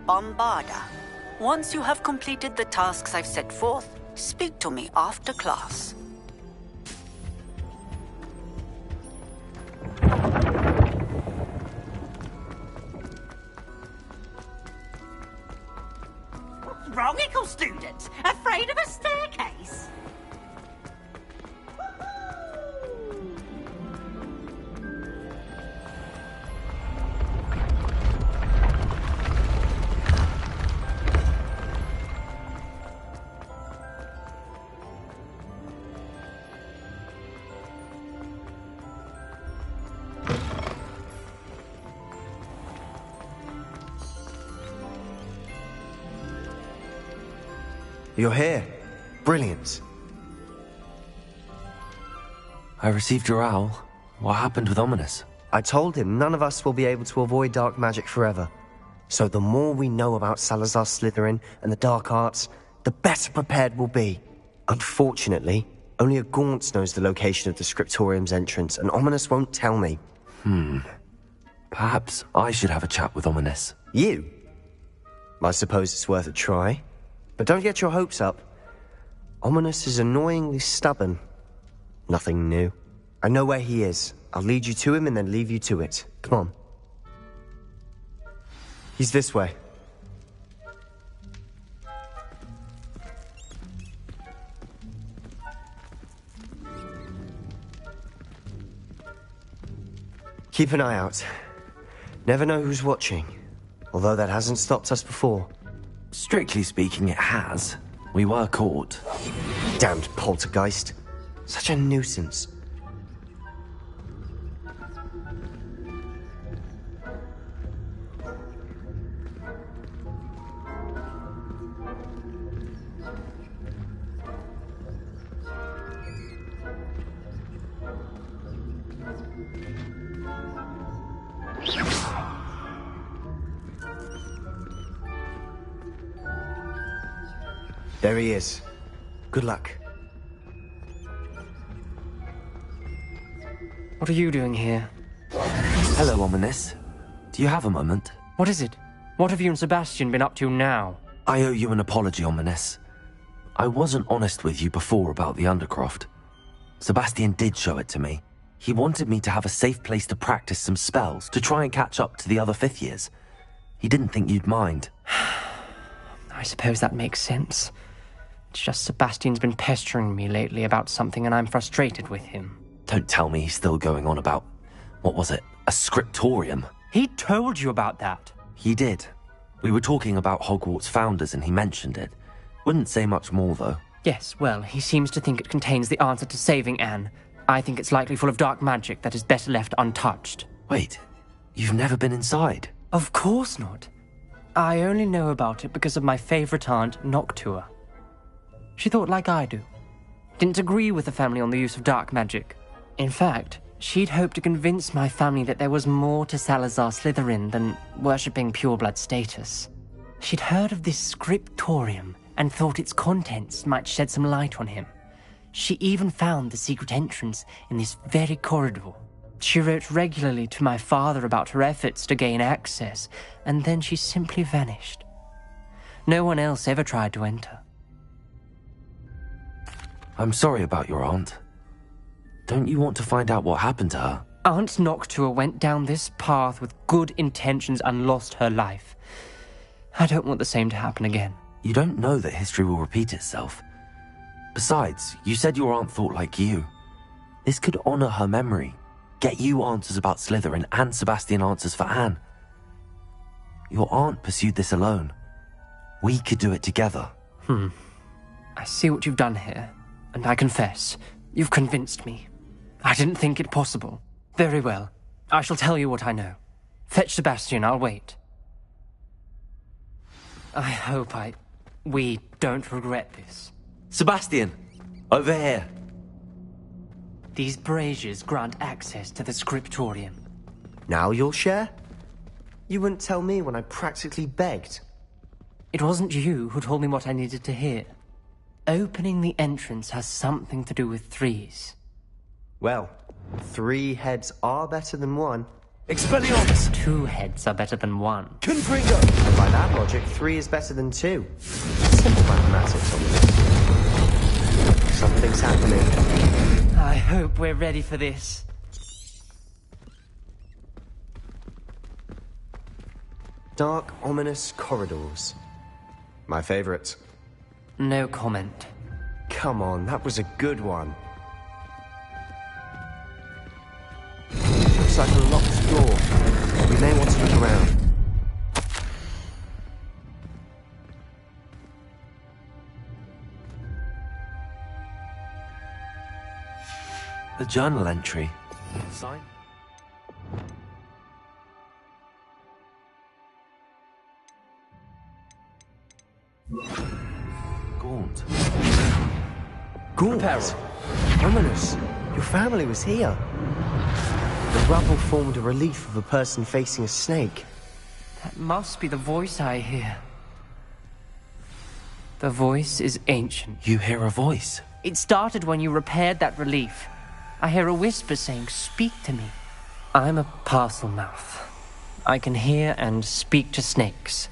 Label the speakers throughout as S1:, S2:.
S1: Bombarda. Once you have completed the tasks I've set forth, speak to me after class.
S2: What's wrong, Ickle students? Afraid of a staircase?
S3: You're here. Brilliant.
S4: I received your owl. What happened with Ominous?
S3: I told him none of us will be able to avoid dark magic forever. So the more we know about Salazar Slytherin and the dark arts, the better prepared we'll be. Unfortunately, only a Gaunt knows the location of the Scriptorium's entrance, and Ominous won't tell me.
S4: Perhaps I should have a chat with Ominous.
S3: You? I suppose it's worth a try. But don't get your hopes up. Ominous is annoyingly stubborn. Nothing new. I know where he is. I'll lead you to him and then leave you to it. Come on. He's this way. Keep an eye out. Never know who's watching. Although that hasn't stopped us before.
S4: Strictly speaking, it has. We were caught.
S3: Damned poltergeist. Such a nuisance. There he is. Good luck.
S5: What are you doing here?
S4: Hello, Ominous. Do you have a moment?
S5: What is it? What have you and Sebastian been up to now?
S4: I owe you an apology, Ominous. I wasn't honest with you before about the Undercroft. Sebastian did show it to me. He wanted me to have a safe place to practice some spells, to try and catch up to the other fifth years. He didn't think you'd mind.
S5: I suppose that makes sense. It's just Sebastian's been pestering me lately about something and I'm frustrated with him.
S4: Don't tell me he's still going on about, what was it, a scriptorium?
S5: He told you about that.
S4: He did. We were talking about Hogwarts founders and he mentioned it. Wouldn't say much more, though.
S5: Yes, well, he seems to think it contains the answer to saving Anne. I think it's likely full of dark magic that is better left untouched.
S4: Wait, you've never been inside?
S5: Of course not. I only know about it because of my favourite aunt, Noctua. She thought like I do. Didn't agree with the family on the use of dark magic. In fact, she'd hoped to convince my family that there was more to Salazar Slytherin than worshipping pureblood status. She'd heard of this scriptorium and thought its contents might shed some light on him. She even found the secret entrance in this very corridor. She wrote regularly to my father about her efforts to gain access, and then she simply vanished. No one else ever tried to enter.
S4: I'm sorry about your aunt. Don't you want to find out what happened to her?
S5: Aunt Noctua went down this path with good intentions and lost her life. I don't want the same to happen again.
S4: You don't know that history will repeat itself. Besides, you said your aunt thought like you. This could honor her memory, get you answers about Slytherin and Sebastian answers for Anne. Your aunt pursued this alone. We could do it together.
S5: I see what you've done here, and I confess, you've convinced me. I didn't think it possible. Very well. I shall tell you what I know. Fetch Sebastian, I'll wait. I hope we don't regret this.
S4: Sebastian! Over here!
S5: These braziers grant access to the scriptorium.
S3: Now you'll share? You wouldn't tell me when I practically begged.
S5: It wasn't you who told me what I needed to hear. Opening the entrance has something to do with threes.
S3: Well, 3 heads are better than 1.
S4: Expelliarmus!
S5: 2 heads are better than 1.
S4: Confringo!
S3: And by that logic, 3 is better than 2. Simple mathematics on this. Something's happening.
S5: I hope we're ready for this.
S3: Dark, ominous corridors. My favorite.
S5: No comment.
S3: Come on, that was a good one. Looks like a locked door. We may want to look around.
S4: A journal entry. Sign? Gaunt.
S3: Gaunt! Ominous! Your family was here. The rubble formed a relief of a person facing a snake.
S5: That must be the voice I hear. The voice is ancient.
S4: You hear a voice.
S5: It started when you repaired that relief. I hear a whisper saying, "Speak to me." I'm a parcel mouth. I can hear and speak to snakes.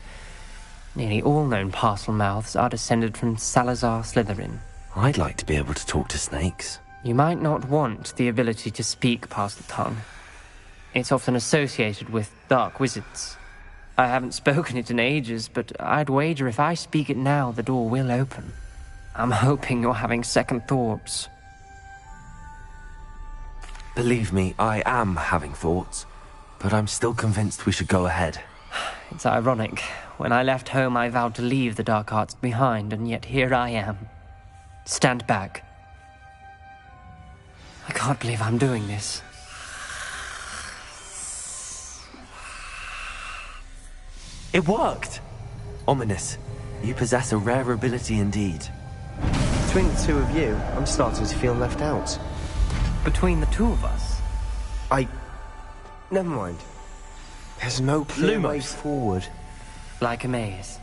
S5: Nearly all known parcel mouths are descended from Salazar Slytherin.
S4: I'd like to be able to talk to snakes.
S5: You might not want the ability to speak parcel tongue. It's often associated with dark wizards. I haven't spoken it in ages, but I'd wager if I speak it now, the door will open. I'm hoping you're having second thoughts.
S4: Believe me, I am having thoughts, but I'm still convinced we should go ahead.
S5: It's ironic. When I left home, I vowed to leave the dark arts behind, and yet here I am. Stand back. I can't believe I'm doing this.
S4: It worked! Ominous, you possess a rare ability indeed.
S3: Between the two of you, I'm starting to feel left out.
S5: Between the two of us?
S3: Never mind. There's no clear way forward.
S5: Like a maze.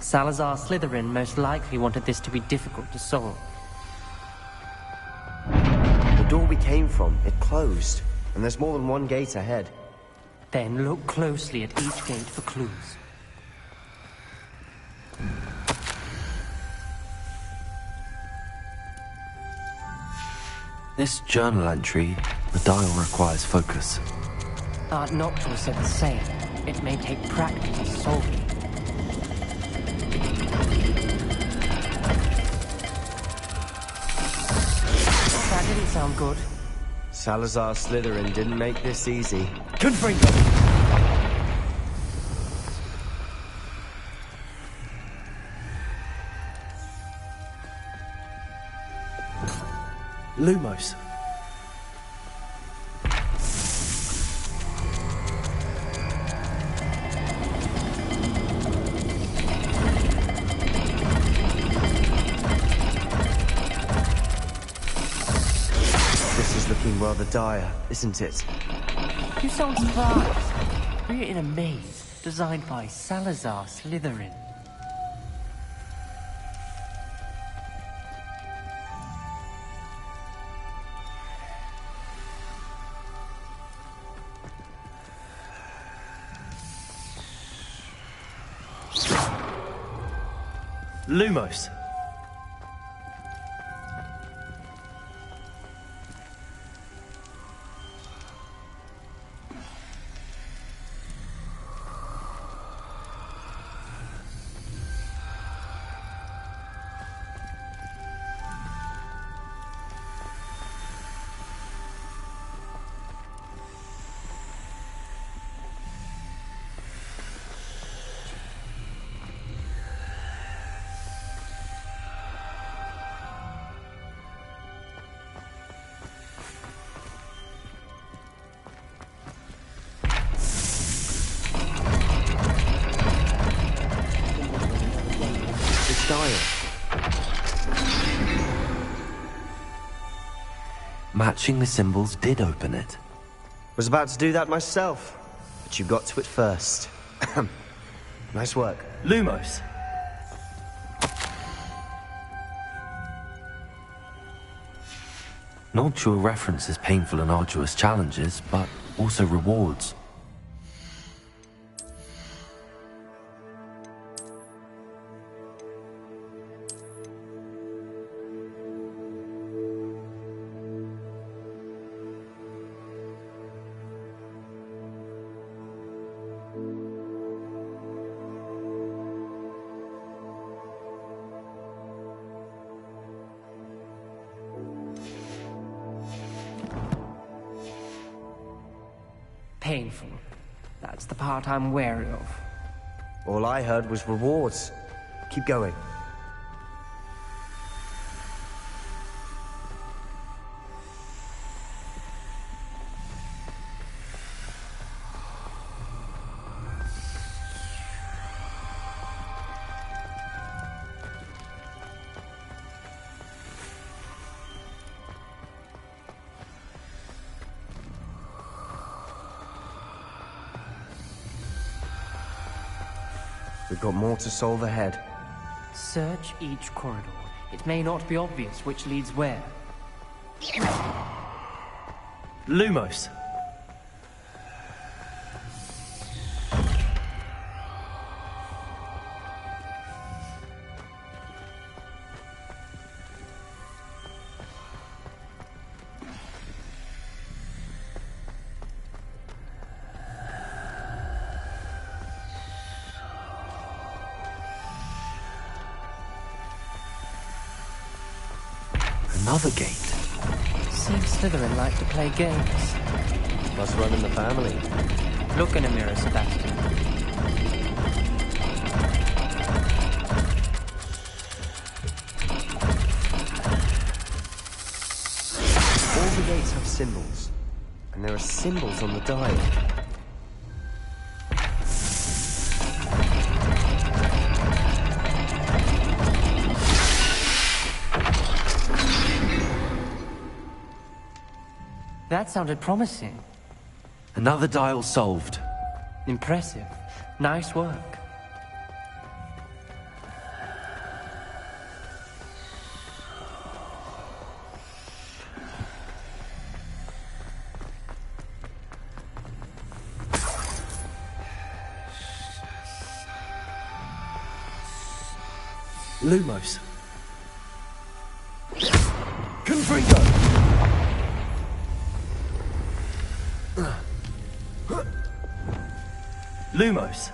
S5: Salazar Slytherin most likely wanted this to be difficult to solve.
S3: The door we came from, it closed. And there's more than one gate ahead.
S5: Then look closely at each gate for clues.
S4: This journal entry, the dial requires focus.
S5: Art Noctua said the same. It may take practice to solve it. That didn't sound good.
S3: Salazar Slytherin didn't make this easy.
S4: Confringo! Lumos.
S3: This is looking rather dire, isn't it?
S5: You sound surprised. We're in a maze designed by Salazar Slytherin.
S4: Lumos. Matching the symbols did open it.
S3: Was about to do that myself, but you got to it first. Nice work.
S4: Lumos. Noctua references painful and arduous challenges, but also rewards.
S5: painful. That's the part I'm wary of.
S3: All I heard was rewards. Keep going. We've got more to solve ahead.
S5: Search each corridor. It may not be obvious which leads where.
S6: Lumos.
S4: Another gate.
S5: Seems Slytherin like to play games.
S3: Must run in the family.
S5: Look in a mirror, Sebastian.
S3: All the gates have symbols. And there are symbols on the dial.
S5: That sounded promising.
S4: Another dial solved.
S5: Impressive. Nice work.
S6: Lumos.
S3: Confringo!
S6: Lumos.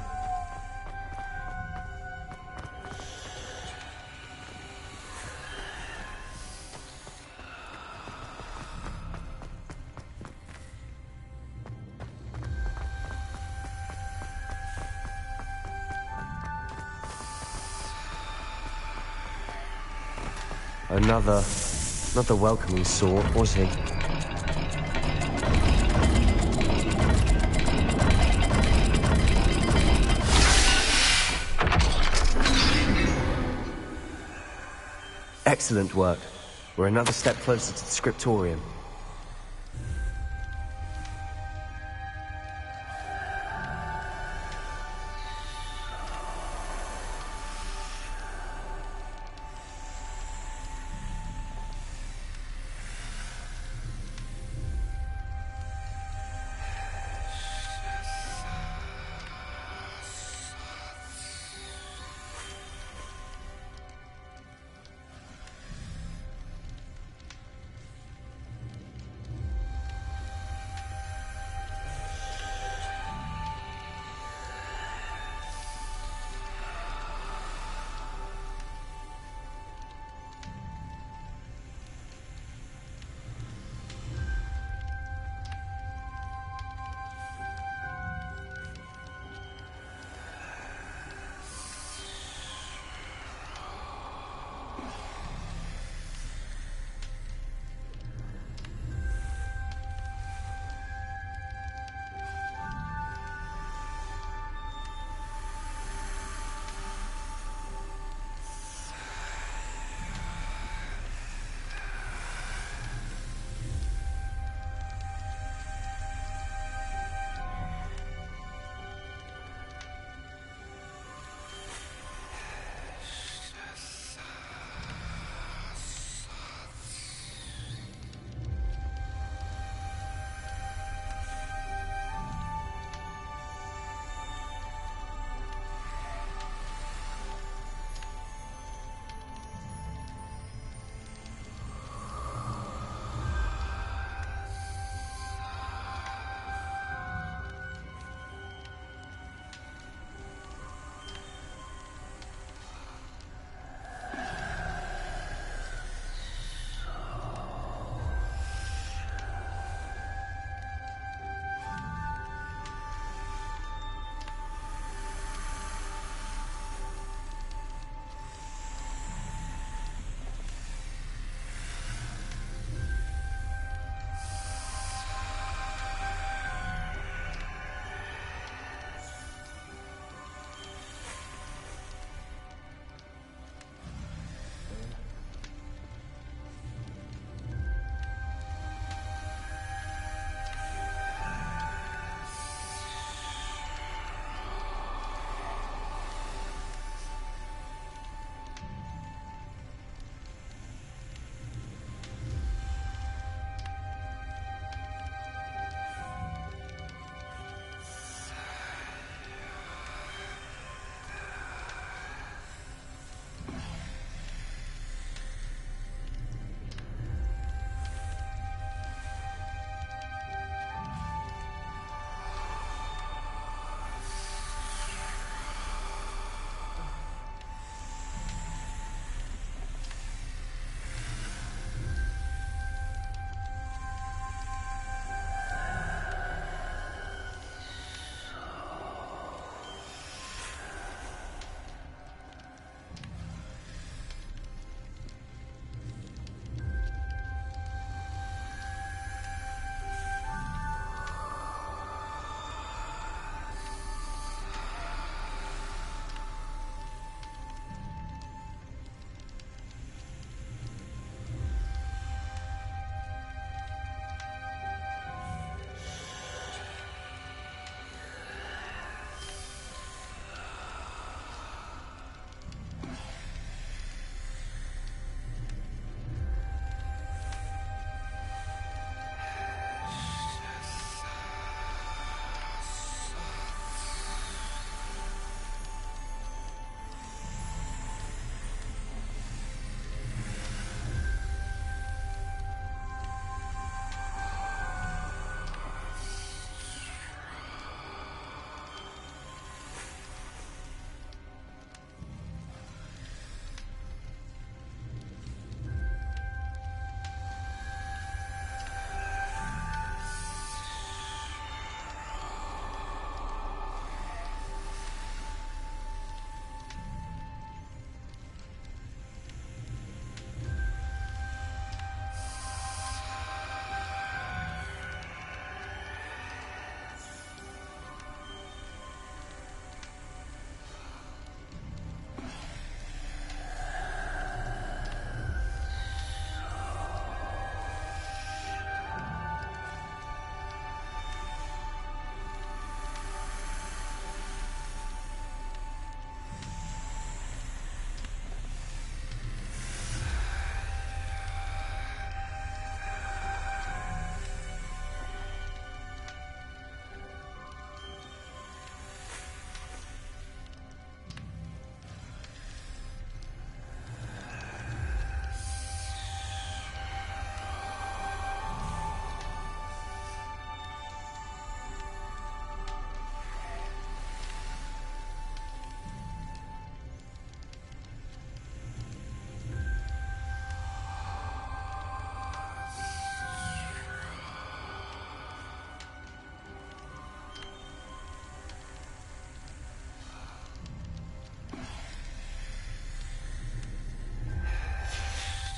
S3: Another... not the welcoming sort, was he? Excellent work. We're another step closer to the scriptorium.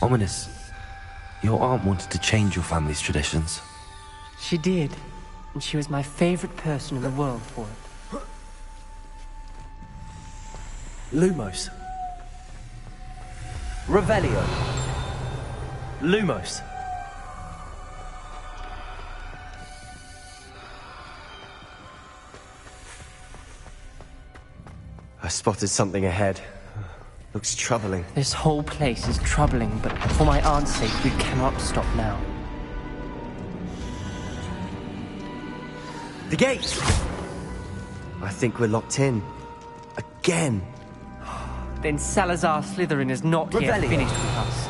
S4: Ominous, your aunt wanted to change your family's traditions.
S5: She did, and she was my favorite person in the world for it.
S6: Lumos.
S3: Revelio.
S6: Lumos.
S3: I spotted something ahead. Looks troubling.
S5: This whole place is troubling, but for my aunt's sake, we cannot stop now.
S3: The gate! I think we're locked in. Again.
S5: Then Salazar Slytherin is not yet
S3: Revelio.
S5: finished with us.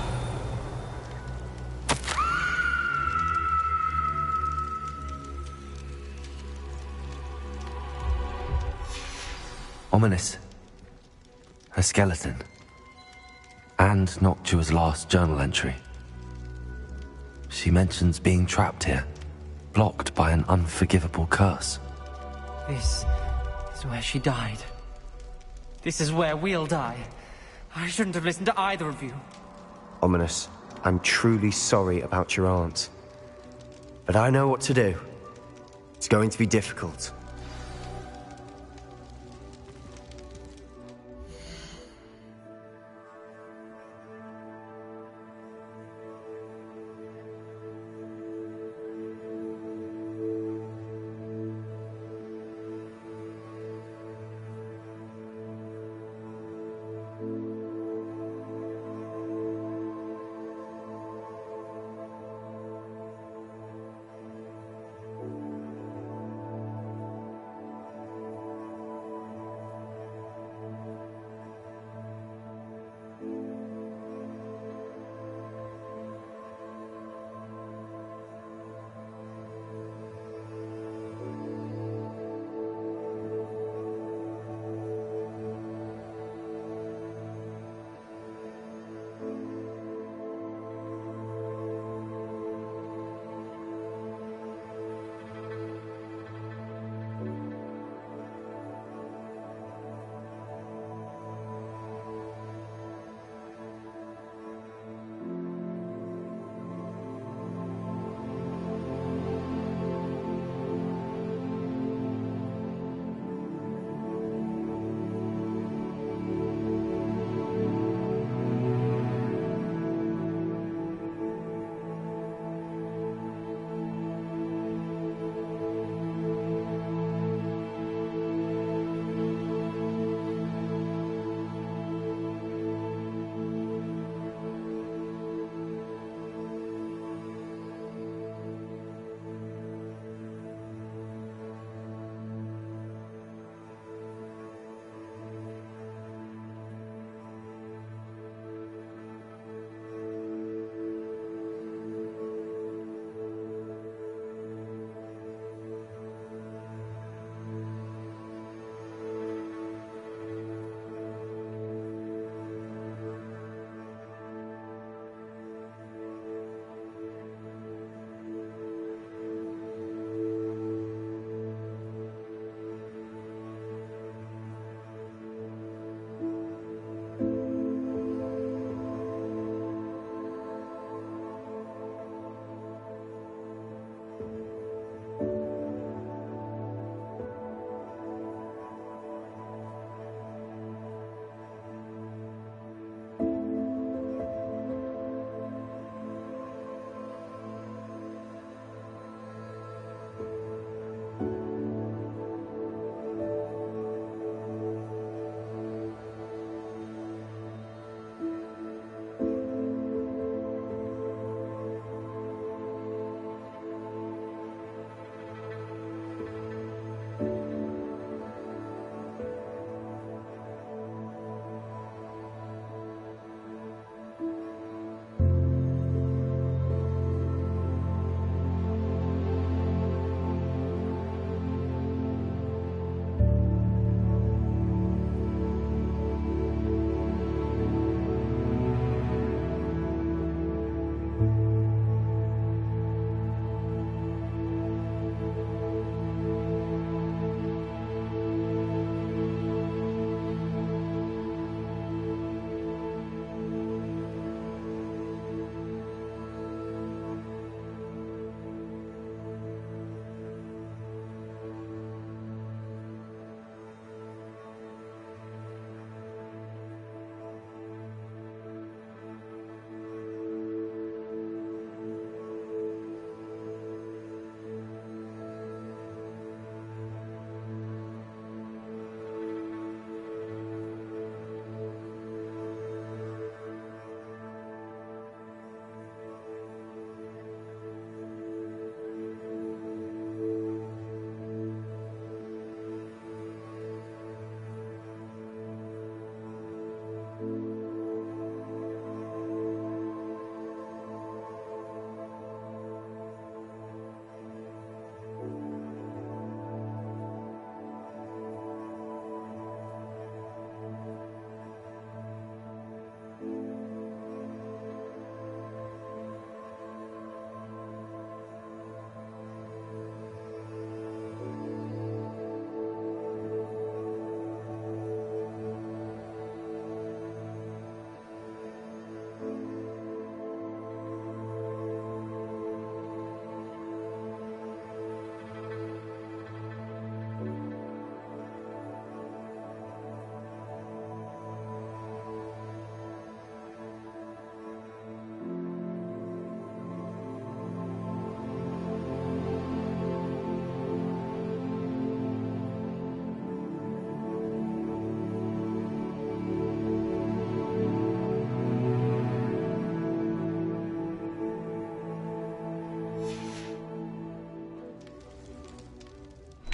S4: Ominous. A skeleton. And Noctua's last journal entry. She mentions being trapped here, blocked by an unforgivable curse.
S5: This is where she died. This is where we'll die. I shouldn't have listened to either of you.
S3: Ominous, I'm truly sorry about your aunt. But I know what to do. It's going to be difficult.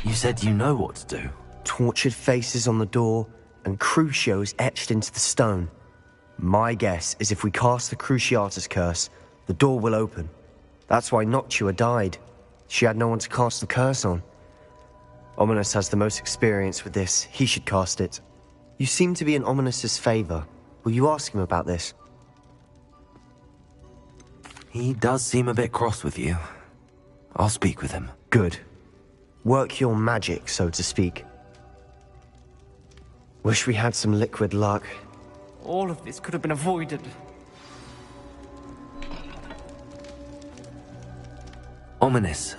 S4: You said you know what to do.
S3: Tortured faces on the door, and Crucios etched into the stone. My guess is if we cast the Cruciatus curse, the door will open. That's why Noctua died. She had no one to cast the curse on. Ominous has the most experience with this. He should cast it. You seem to be in Ominous's favor. Will you ask him about this?
S4: He does seem a bit cross with you. I'll speak with him.
S3: Good. Work your magic, so to speak. Wish we had some liquid luck.
S5: All of this could have been avoided.
S4: Ominous.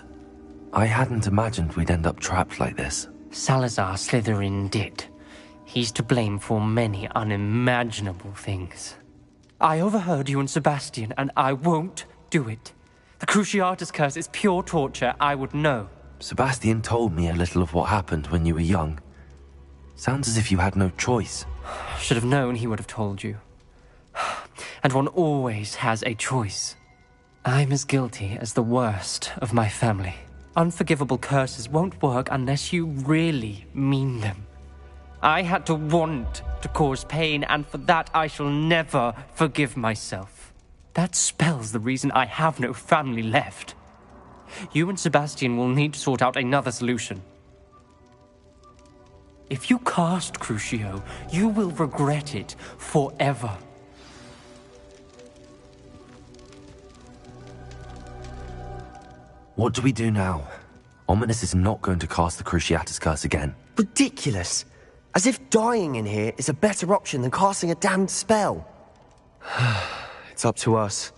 S4: I hadn't imagined we'd end up trapped like this.
S5: Salazar Slytherin did. He's to blame for many unimaginable things. I overheard you and Sebastian, and I won't do it. The Cruciatus curse is pure torture, I would know.
S4: Sebastian told me a little of what happened when you were young. Sounds as if you had no choice.
S5: Should have known he would have told you. And one always has a choice. I'm as guilty as the worst of my family. Unforgivable curses won't work unless you really mean them. I had to want to cause pain, and for that I shall never forgive myself. That spells the reason I have no family left. You and Sebastian will need to sort out another solution. If you cast Crucio, you will regret it forever.
S4: What do we do now? Ominous is not going to cast the Cruciatus curse again.
S3: Ridiculous! As if dying in here is a better option than casting a damned spell. It's up to us.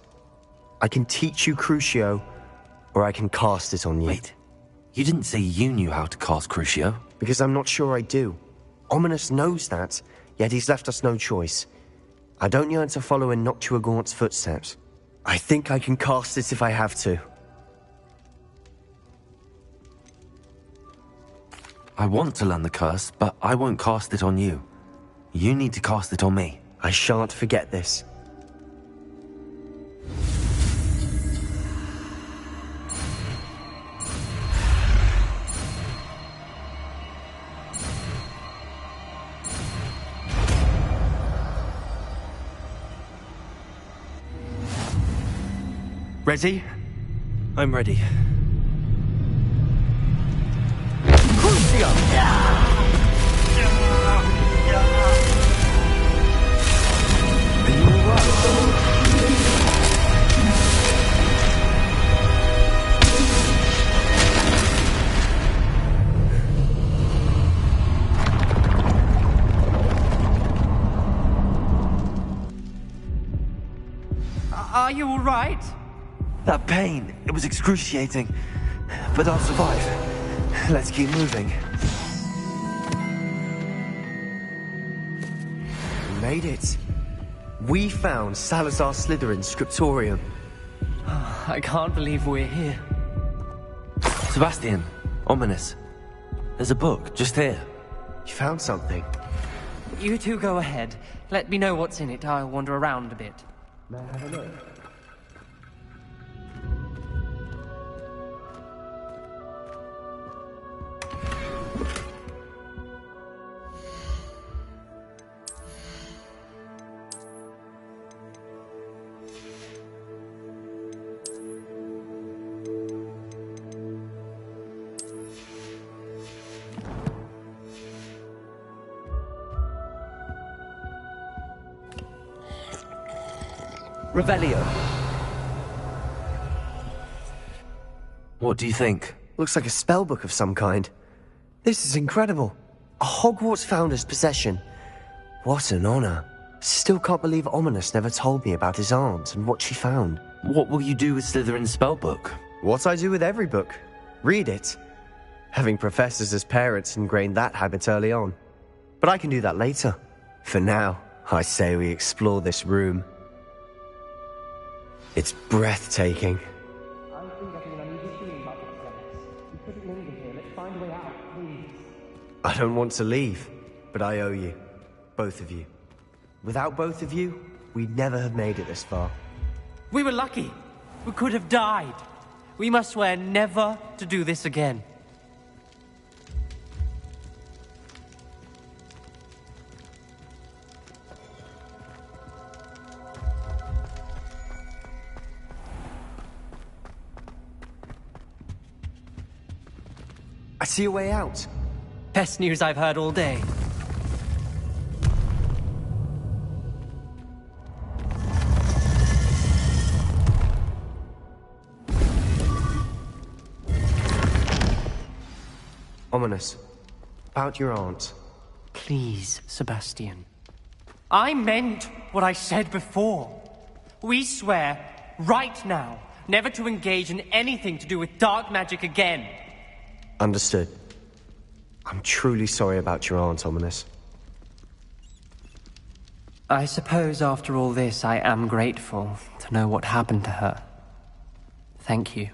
S3: I can teach you Crucio, or I can cast it on you.
S4: Wait, you didn't say you knew how to cast Crucio?
S3: Because I'm not sure I do. Ominous knows that, yet he's left us no choice. I don't yearn to follow in Noctua Gaunt's footsteps. I think I can cast it if I have to.
S4: I want to learn the curse, but I won't cast it on you. You need to cast it on me.
S3: I shan't forget this.
S6: Ready?
S4: I'm ready.
S5: Are you all right?
S4: That pain, it was excruciating. But I'll survive. Let's keep moving.
S3: We made it. We found Salazar Slytherin's scriptorium.
S5: I can't believe we're here.
S4: Sebastian, Ominous. There's a book just here.
S3: You found something.
S5: You two go ahead. Let me know what's in it. I'll wander around a bit.
S3: May I have a look?
S6: Revelio.
S4: What do you think?
S3: Looks like a spellbook of some kind. This is incredible. A Hogwarts founder's possession. What an honor. Still can't believe Ominous never told me about his aunt and what she found.
S4: What will you do with Slytherin's spellbook?
S3: What I do with every book. Read it. Having professors as parents ingrained that habit early on. But I can do that later. For now, I say we explore this room. It's breathtaking.
S5: I'm still getting an uneasy feeling about this place. We couldn't linger here. Let's find a way out, please.
S3: I don't want to leave, but I owe you. Both of you. Without both of you, we'd never have made it this far.
S5: We were lucky. We could have died. We must swear never to do this again.
S3: I see a way out.
S5: Best news I've heard all day.
S3: Ominous. About your aunt.
S5: Please, Sebastian. I meant what I said before. We swear, right now, never to engage in anything to do with dark magic again.
S3: Understood. I'm truly sorry about your aunt, Ominous.
S5: I suppose after all this, I am grateful to know what happened to her. Thank you.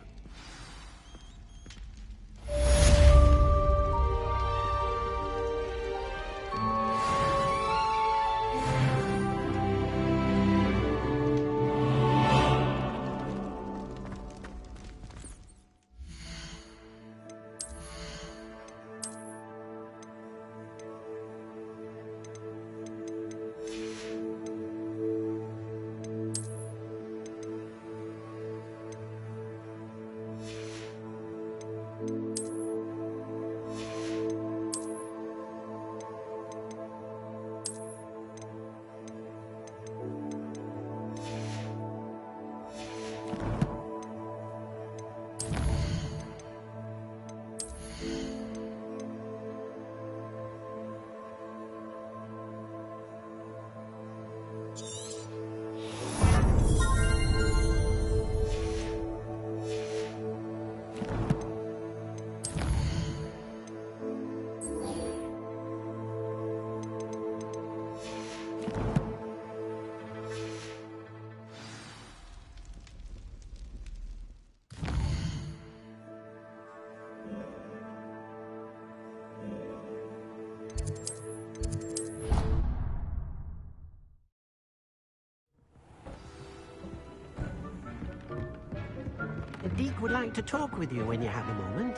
S2: The Deek would like to talk with you when you have a moment.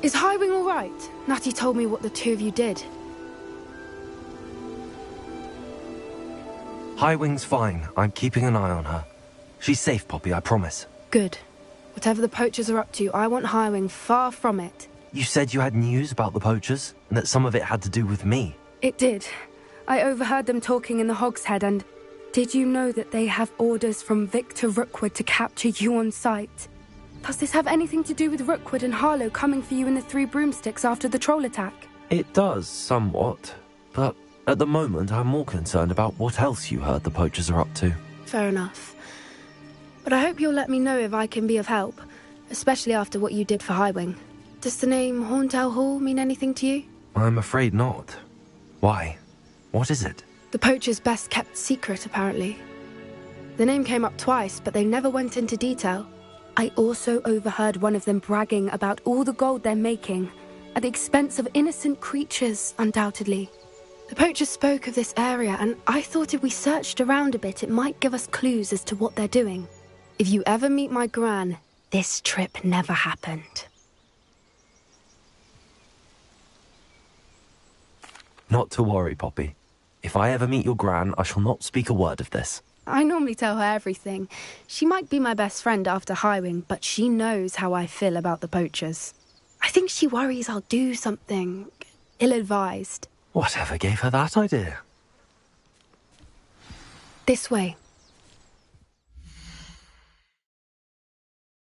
S7: Is Highwing all right? Natty told me what the two of you did.
S4: Highwing's fine. I'm keeping an eye on her. She's safe, Poppy, I promise.
S7: Good. Whatever the poachers are up to, I want Highwing far from it.
S4: You said you had news about the poachers, and that some of it had to do with me.
S7: It did. I overheard them talking in the Hogshead, and did you know that they have orders from Victor Rookwood to capture you on sight? Does this have anything to do with Rookwood and Harlow coming for you in the Three Broomsticks after the troll attack?
S4: It does, somewhat. But at the moment, I'm more concerned about what else you heard the poachers are up to.
S7: Fair enough. But I hope you'll let me know if I can be of help, especially after what you did for Highwing. Does the name Horntail Hall mean anything to you?
S4: I'm afraid not. Why? What is it?
S7: The poacher's best kept secret, apparently. The name came up twice, but they never went into detail. I also overheard one of them bragging about all the gold they're making, at the expense of innocent creatures, undoubtedly. The poacher spoke of this area, and I thought if we searched around a bit, it might give us clues as to what they're doing. If you ever meet my gran, this trip never happened.
S4: Not to worry, Poppy. If I ever meet your gran, I shall not speak a word of this.
S7: I normally tell her everything. She might be my best friend after Highwing, but she knows how I feel about the poachers. I think she worries I'll do something ill-advised.
S4: Whatever gave her that idea?
S7: This way.